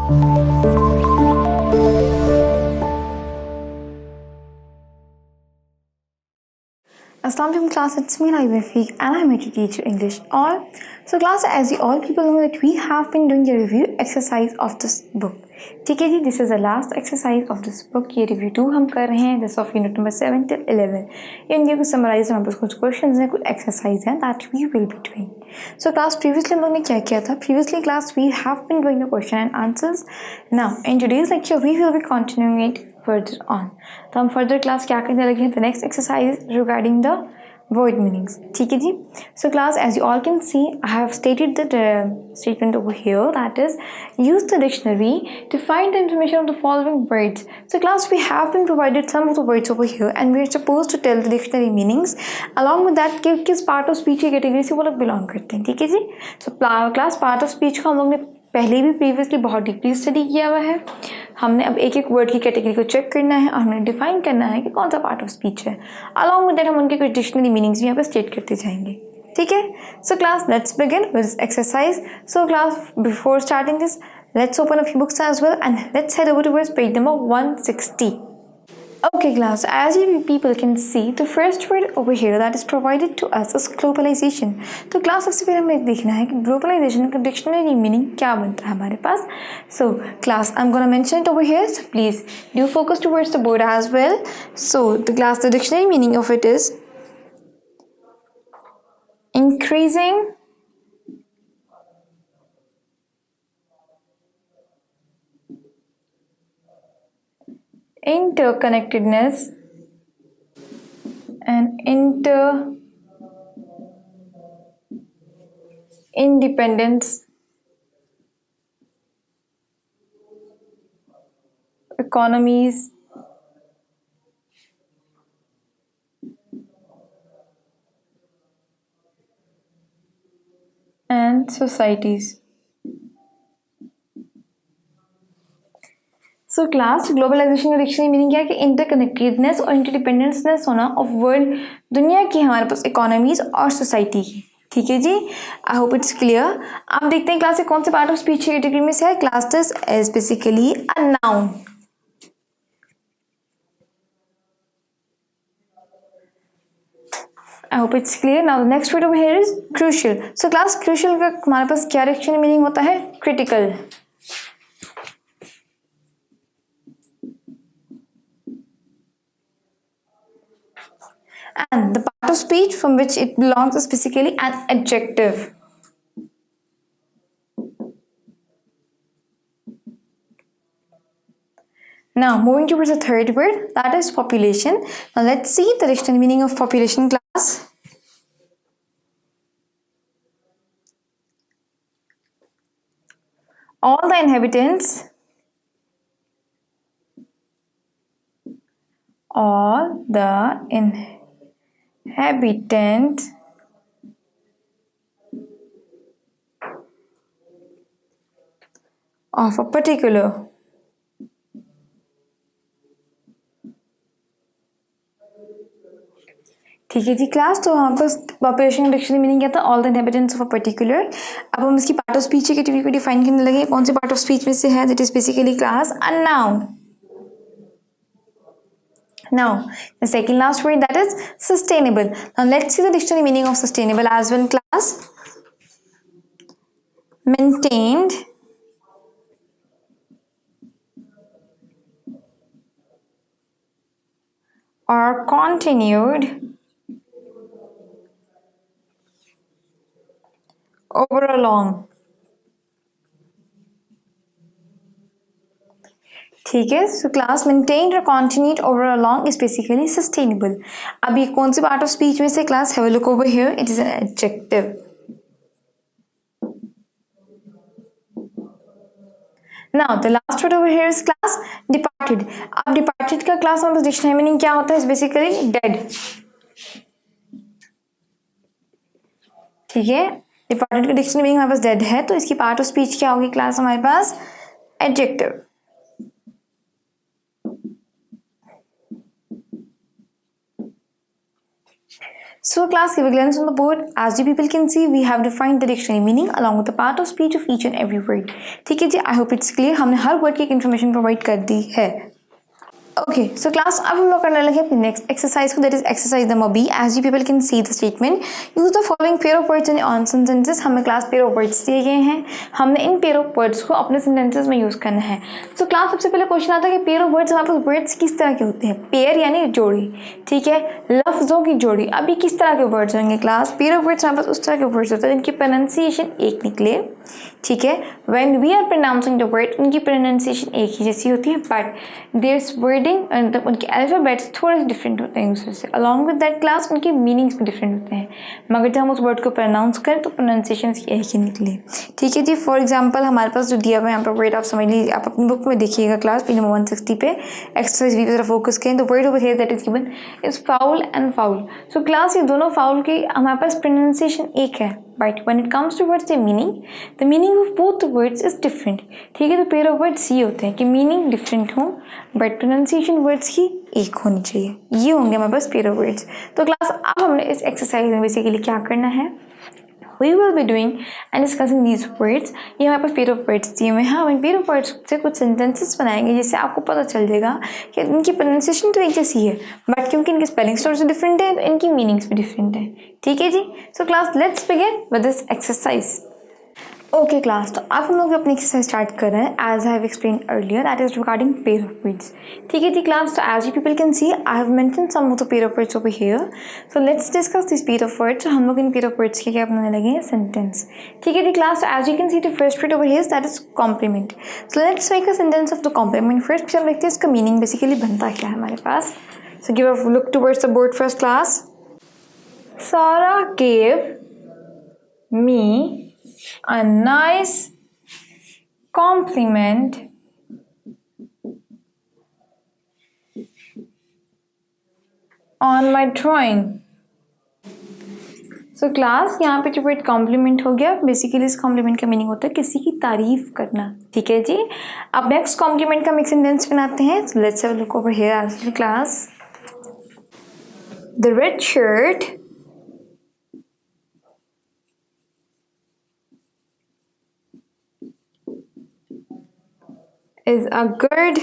Assalamualaikum class, it's me Rafiq and I'm here to teach you English all. So class, as you all people know that we have been doing a review exercise of this book. ठीक है जी, this is the last exercise of this book. ये review 2 हम कर रहे हैं, this of unit number 7 till 11. ये कुछ summarize हमारे पास कुछ questions हैं, कुछ exercise हैं that we will be doing. So class, previously हम लोग ने क्या किया था? Previously class we have been doing the question and answers. Now in today's lecture we will be continuing it further on. तो हम further class क्या करने लगे हैं? The next exercise regarding the word meanings. ठीक है जी. So class, as you all can see, I have stated the statement over here, that is, use the dictionary to find the information of the following words. So class, we have been provided some of the words over here and we are supposed to tell the dictionary meanings. Along with that, किस part of speech की category से वो लोग belong करते हैं. ठीक है जी. So class, part of speech को हम लोग ने पहले भी प्रीवियसली बहुत डीपली स्टडी किया हुआ है. हमने अब एक एक वर्ड की कैटेगरी को चेक करना है और हमें डिफाइन करना है कि कौन सा पार्ट ऑफ स्पीच है. अलॉन्ग विद दैट हम उनके कुछ डिक्शनरी मीनिंग्स भी यहाँ पे स्टेट करते जाएंगे. ठीक है. So class, let's begin with this exercise. So class, before starting this, let's open a few books as well and let's head over towards page number 160. Okay class, as you people can see, the first word over here that is provided to us is globalization. तो class, सबसे पहले हमें देखना है कि globalization का dictionary meaning क्या बनता है हमारे पास. So class, I'm gonna mention it over here, so please do focus towards the board as well. So the dictionary meaning of it is increasing interconnectedness and independence economies and societies. So class, globalization का dictionary meaning क्या है कि interconnectedness और इंटरडिपेंडेंसनेस होना of world, दुनिया की हमारे पास economies और सोसाइटी की. ठीक है जी. I hope it's clear. आप देखते हैं क्लास से कौन से पार्ट ऑफ स्पीच की कैटेगरी में से है. Class this is basically a noun. I hope it's clear. Now the next word over here is crucial. So class, crucial का हमारे पास क्या डिक्शनरी मीनिंग होता है? Critical. And the part of speech from which it belongs is basically an adjective. Now moving towards the third word, that is population. Now let's see the dictionary meaning of population, class. All the inhabitants of a particular ठीक है जी class. तो वहाँ पर population dictionary meaning क्या था? All the inhabitants of a particular. अब हम इसकी पार्ट ऑफ स्पीच की कैटेगरी को डिफाइन करने लगे. कौन से पार्ट ऑफ स्पीच में से है? That is basically class a noun. Now the second last word, that is sustainable. Now let's see the dictionary meaning of sustainable as well, class. Maintained or continued over a long. ठीक है. So class, maintained और continued over a long is basically sustainable. अब ये कौन से part of speech में से? Class, have a look over here. It is an adjective. Now the last word over here is class departed. अब departed का class में dictionary meaning क्या होता है? Is basically dead. ठीक है. डिपार्टेड का डिक्शनरी मीनिंग हमारे पास डेड है, तो इसकी पार्ट ऑफ स्पीच क्या होगी क्लास हमारे पास? Adjective. So class, give a glance on the board. As you people can see, we have defined the dictionary meaning along with the part of speech of each and every word. ठीक है जी, I hope it's clear. हमने हर word की एक information provide कर दी है. Okay, so class, अब हम लोग करने लगे अपनी next exercise को, that is exercise number B. As you people can see the statement, use the following pair of words in on sentences. हमें class pair of words दिए गए हैं, हमने इन pair of words को अपने sentences में use करना है. So class, सबसे पहले क्वेश्चन आता है कि pair of words हमारे पास words किस तरह के होते हैं. pair यानी जोड़ी, ठीक है, लफ्जों की जोड़ी. अब ये किस तरह के words होंगे क्लास? pair of words हमारे पास उस तरह के words होते हैं जिनकी pronunciation एक निकले, ठीक है. When we are pronouncing the word, उनकी pronunciation एक ही जैसी होती है, but there's wording मतलब उनके अल्फाबेट्स थोड़े से डिफरेंट होते हैं दूसरे से. अलॉन्ग विद दैट क्लास उनके मीनिंग्स भी डिफरेंट होते हैं, मगर जब हम उस वर्ड को प्रोनाउंस करें तो प्रोनाउंसिएशन एक ही निकले, ठीक है जी. फॉर एग्जांपल हमारे पास जो दिया हुआ है यहाँ पर वर्ड, आप समझ लीजिए, आप अपनी बुक में देखिएगा क्लास पेज नंबर 160 पे एक्सरसाइज बी पे जरा फोकस करें. The word over here that is given is foul and foul. So class ये दोनों फाउल की हमारे पास प्रोनाउंसिएशन एक है, but when it comes towards the meaning of both the words is different. ठीक है, तो पेयर ऑफ वर्ड्स ये होते हैं कि मीनिंग डिफरेंट हो बट प्रोनाउंसिएशन वर्ड्स की एक होनी चाहिए. ये होंगे हमारे पास पेयर ऑफ वर्ड्स. तो क्लास अब हमने इस एक्सरसाइज में बेसिकली क्या करना है, we will be doing and discussing these words. ये हमारे पास पेयर ऑफ वर्ड्स दिए हुए हैं, हम इन पेयर ऑफ वर्ड्स से कुछ सेंटेंसेस बनाएंगे जिससे आपको पता चल जाएगा कि इनकी प्रोनाउंसिएशन तो एक जैसी है बट क्योंकि इनके स्पेलिंग्स थोड़े से डिफरेंट है तो इनकी मीनिंग्स भी डिफरेंट है. ठीक है जी. So class, let's begin with this exercise. Okay class, तो अब हम लोग अपनी एक्सरसाइज स्टार्ट कर रहे हैं. As I have explain earlier, that is regarding pair of words. ठीक है जी क्लास, तो as you people can see I have mention some of the pair of words over here. So let's discuss this pair of words. हम लोग in pair of words के क्या बनाने लगे हैं, सेंटेंस. ठीक है जी class, as you can see the first word over here that is complement. So let's make a sentence of the complement first. चलो देखते हैं इसका मीनिंग बेसिकली बनता क्या है हमारे पास. So give a look towards the board first class. Sara gave me a nice compliment on my drawing. So class, यहाँ पे जो वर्ड कॉम्प्लीमेंट हो गया, बेसिकली इस कॉम्प्लीमेंट का मीनिंग होता है किसी की तारीफ करना. ठीक है जी. अब नेक्स्ट कॉम्प्लीमेंट का हम एक सेंटेंस बनाते हैं. So let's have a look over here as class. The red shirt is a good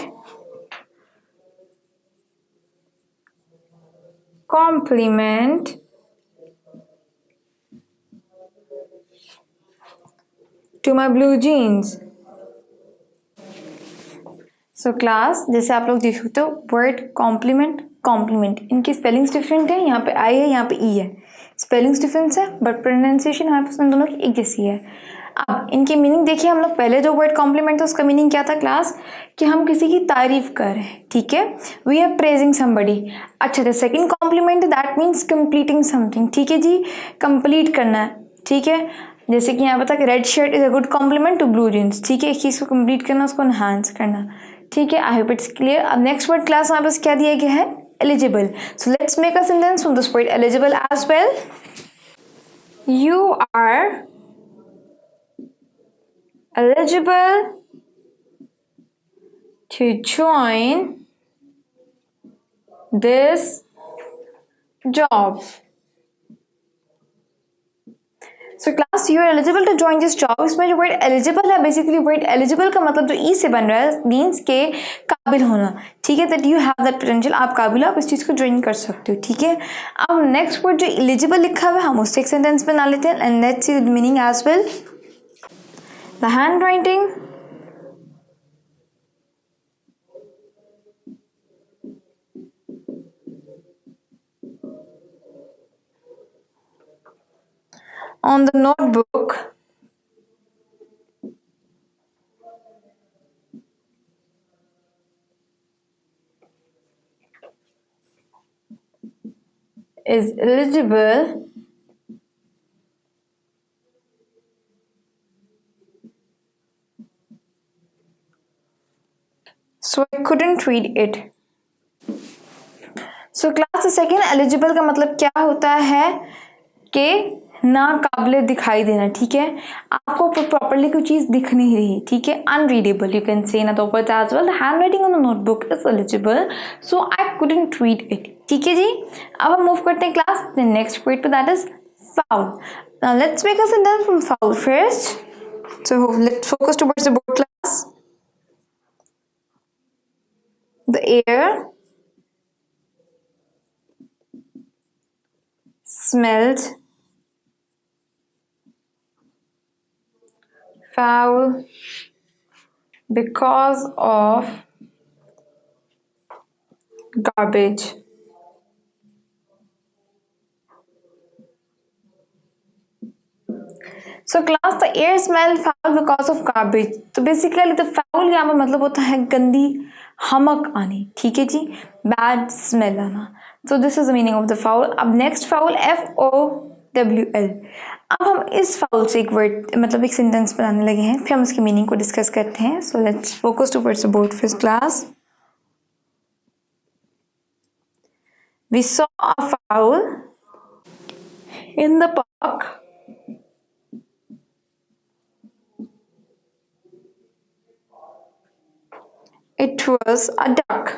compliment to my blue jeans. So class, जैसे आप लोग देख सकते हो वर्ड कॉम्प्लीमेंट इनकी स्पेलिंग्स डिफरेंट है. यहाँ पे आई है, यहाँ पे ई है. स्पेलिंग्स डिफरेंस है बट प्रोनाउंसिएशन हमारे पास उन दोनों की एक जैसी है. अब इनकी मीनिंग देखिए, हम लोग पहले जो वर्ड कॉम्प्लीमेंट था उसका मीनिंग क्या था क्लास, कि हम किसी की तारीफ कर रहे हैं. ठीक है, वी आर प्रेजिंग समबडी. अच्छा, the second complement that means completing something. ठीक है जी, कंप्लीट करना है. ठीक है, जैसे कि यहाँ पता कि red shirt is a good complement to blue jeans. ठीक है, एक चीज़ को कंप्लीट करना, उसको एनहांस करना. ठीक है, आई होप इट्स क्लियर. अब नेक्स्ट वर्ड क्लास हमारे पास क्या दिया गया है, eligible. So let's make a sentence from this word eligible as well. You are eligible to join this job. So class, you are eligible to join this job. इसमें जो word eligible है, basically word eligible का मतलब जो e से बन रहा है means के काबिल होना. ठीक है, that you have that potential, आप काबिल हो, आप इस चीज़ को ज्वाइन कर सकते हो. ठीक है, अब नेक्स्ट वर्ड जो eligible लिखा हुआ है हम उससे एक सेंटेंस बना लेते हैं and let's see the meaning as well. The handwriting on the notebook is eligible so I couldn't read it. So class, second eligible का मतलब क्या होता है कि ना काबिल दिखाई देना, ठीक है, आपको प्रॉपरली कोई चीज़ दिख नहीं रही, ठीक है, unreadable you can say in other words as well, handwriting on the notebook is eligible so I couldn't read it, ठीक है जी। अब हम मूव करते हैं class the next word to that is foul. Now let's make a sentence from foul first. So let's focus towards the board class. The air smelled foul because of garbage. So class the air smell foul because of garbage. तो basically the foul यहाँ पर मतलब होता है गंदी हमक आनी, ठीक है जी, bad smell आना. So this is the meaning of the foul. अब next foul FOWL. अब हम इस foul से एक word मतलब एक sentence बनाने लगे हैं, फिर हम उसकी meaning को discuss करते हैं. So let's focus towards the board first class. We saw a fowl in the park. It was a duck.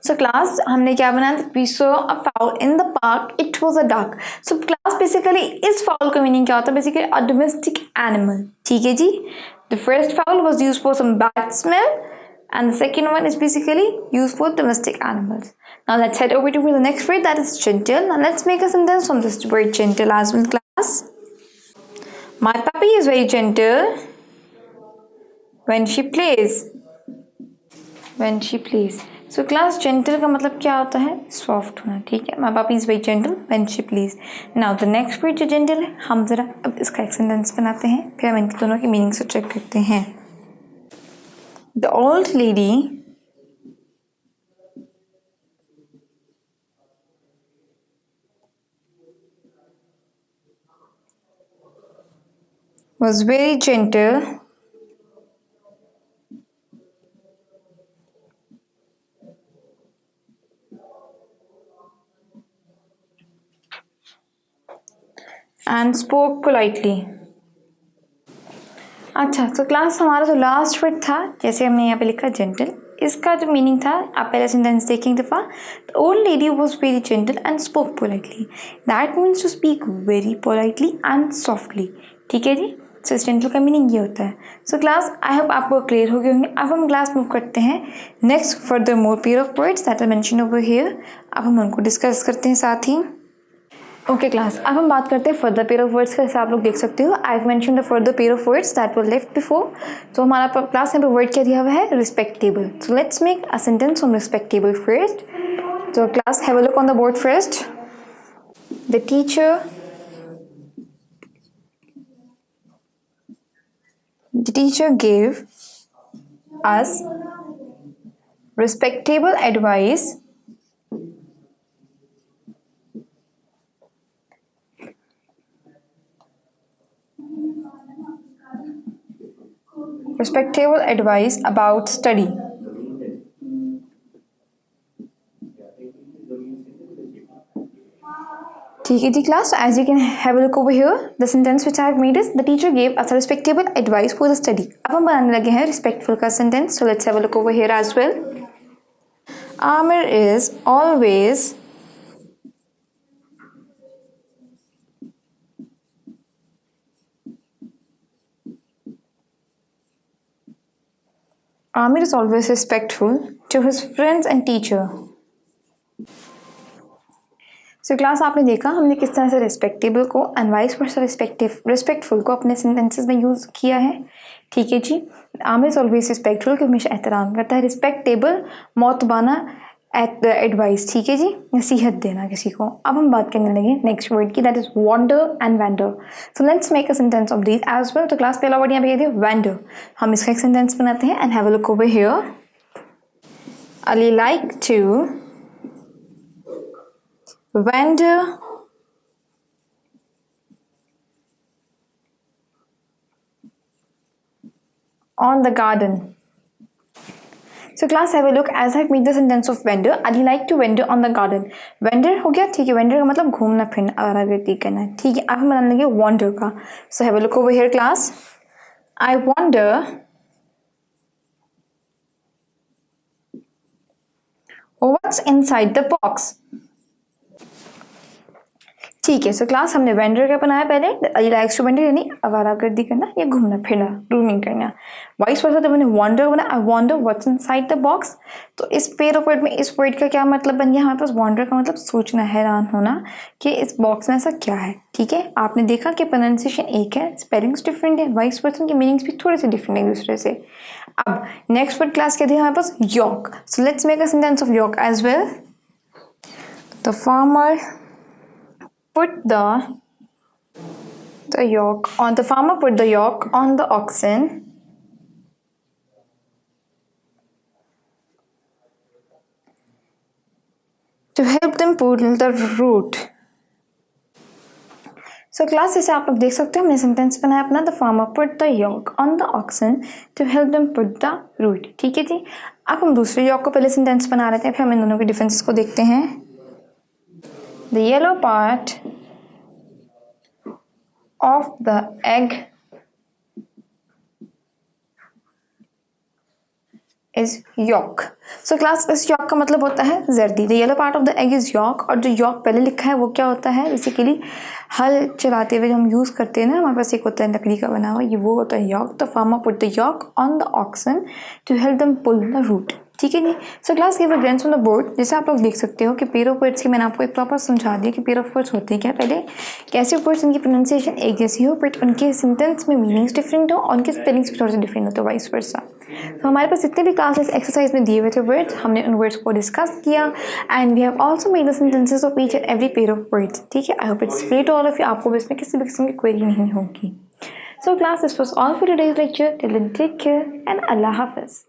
So class हमने क्या बनाया? We saw a fowl in the park. It was a duck. So class basically इस fowl का meaning क्या होता है? Basically a domestic animal. ठीक है जी? The first fowl was used for some bad smell, and the second one is basically used for domestic animals. Now let's head over to the next word that is gentle. Now let's make a sentence from this word gentle as well, class. My puppy is very gentle when she plays. When she plays. So class gentle का मतलब क्या होता है? Soft होना, ठीक है. My puppy is very gentle when she plays. Now the next word जो gentle है, हम जरा अब इसका एक sentence बनाते हैं, फिर हम इनके दोनों की meaning से check करते हैं. The old lady was very gentle and spoke politely. अच्छा, तो क्लास हमारा जो लास्ट वर्ड था, जैसे हमने यहाँ पे लिखा जेंटल, इसका जो मीनिंग था आप पहले सेंटेंस देखें एक दफ़ा. The old lady was very gentle and spoke politely. That means to speak very politely and softly, ठीक है जी. सो इस जेंटल का मीनिंग ये होता है. सो क्लास आई होप आपको क्लियर हो गए होंगे. अब हम क्लास मूव करते हैं next further more pair of words that are mention over here. अब हम उनको डिस्कस करते हैं साथ ही. ओके क्लास, अब हम बात करते हैं फर्दर पेयर ऑफ वर्ड्स का. जैसे आप लोग देख सकते हो आई have mention the further pair of words that were left before. तो हमारा क्लास यहाँ पे वर्ड क्या दिया हुआ है? Respectable. So let's make a sentence from respectable first. तो class have a look on the board first. The teacher gave us respectable advice about study. ठीक है जी class. As you can have a look over here the sentence which I have made is the teacher gave us respectable advice for the study. अब हम बनाने लगे हैं respectful का sentence. So let's have a look over here as well. Amir is always respectful to his friends and teacher. So class आपने देखा हमने किस तरह से रिस्पेक्टेबल को एंड वाइस वर्सा रिस्पेक्टफुल को अपने सेंटेंसेस में यूज़ किया है, ठीक है जी. आमिर इज ऑलवेज रिस्पेक्टफुल कि हमेशा एहतराम करता है. रिस्पेक्टेबल मोतबाना एडवाइस, ठीक है जी, नसीहत देना किसी को. अब हम बात करने लगे नेक्स्ट वर्ड की that is wander and wonder. So let's make a sentence of these as well. तो क्लास पहला वर्ड यहाँ पे दिया वेंडर. हम इसका एक सेंटेंस बनाते हैं and have a look over here. Ali like to wander on the garden. So class, have a look as I've made the sentence of wander. I'd like to wander on the garden. Wander हो गया, ठीक है. Wander का मतलब घूमना फिरना, आवारागर्दी करना, ठीक है. अब हम बनाने लगे wander का. So have a look over here, class. I wonder what's inside the box. ठीक है. सो क्लास, हमने वेंडर का बनाया पहले. आई लाइक्स टू वेंडर यानी आवारागर्दी करना या घूमना फिरना, रूमिंग करना. वाइस वर्सा तो मैंने वॉन्डर बना. I wonder what's inside the box. तो इस पेयर ऑफ वर्ड में इस वर्ड का क्या मतलब बन गया हमारे पास? वॉन्डर का मतलब सोचना, हैरान होना कि इस बॉक्स में ऐसा क्या है. ठीक है, आपने देखा कि प्रोनाउंसिएशन एक है, स्पेलिंग्स डिफरेंट है, वाइस वर्सन के मीनिंग्स भी थोड़े से डिफरेंट है एक दूसरे से. अब नेक्स्ट वर्ड क्लास क्या दिया हमारे पास? Yoke. So let's make a sentence of yoke as well. The farmer put the farmer put the yoke on the oxen to help them pull the root. So class, जैसे आप लोग देख सकते हो हमने सेंटेंस बनाया अपना. The farmer put the yoke on the oxen to help them put the root. ठीक है जी. अब हम दूसरे योक को पहले सेंटेंस बना रहे थे, फिर हम इन दोनों के डिफरेंसेस को देखते हैं. The yellow part of the egg is yolk. So class, इस yolk का मतलब होता है जर्दी. The yellow part of the egg is yolk. और जो yolk पहले लिखा है वो क्या होता है? बेसिकली हल चलाते हुए हम यूज़ करते हैं ना, हमारे पास एक होता है लकड़ी का बना हुआ, ये वो होता है yolk. The farmer put the yolk on the oxen to help them pull the root. ठीक है जी. So class, give a glance on the board. जैसे आप लोग देख सकते हो कि पेयर ऑफ वर्ड्स की मैंने आपको एक प्रॉपर समझा दिया कि पेयर ऑफ वर्ड्स होते हैं क्या. पहले कैसे वर्ड्स उनकी प्रोनाउंसिएशन एक जैसी हो बट उनके सेंटेंस में मीनिंग्स डिफरेंट हो और उनके स्पेलिंग्स भी थोड़े से डिफरेंट होते हैं, वाइस वर्सा. तो हमारे पास जितने भी क्लासेस एक्सरसाइज में दिए हुए थे वर्ड्स, हमने उन वर्ड्स को डिस्कस किया and we have also made the sentences of each and every pair of words. ठीक है. I hope it's clear to all of you. आपको इसमें किसी भी किस्म की क्वेरी नहीं होगी. So class, this was all for today's lecture. Till then, take care and Allah Hafiz.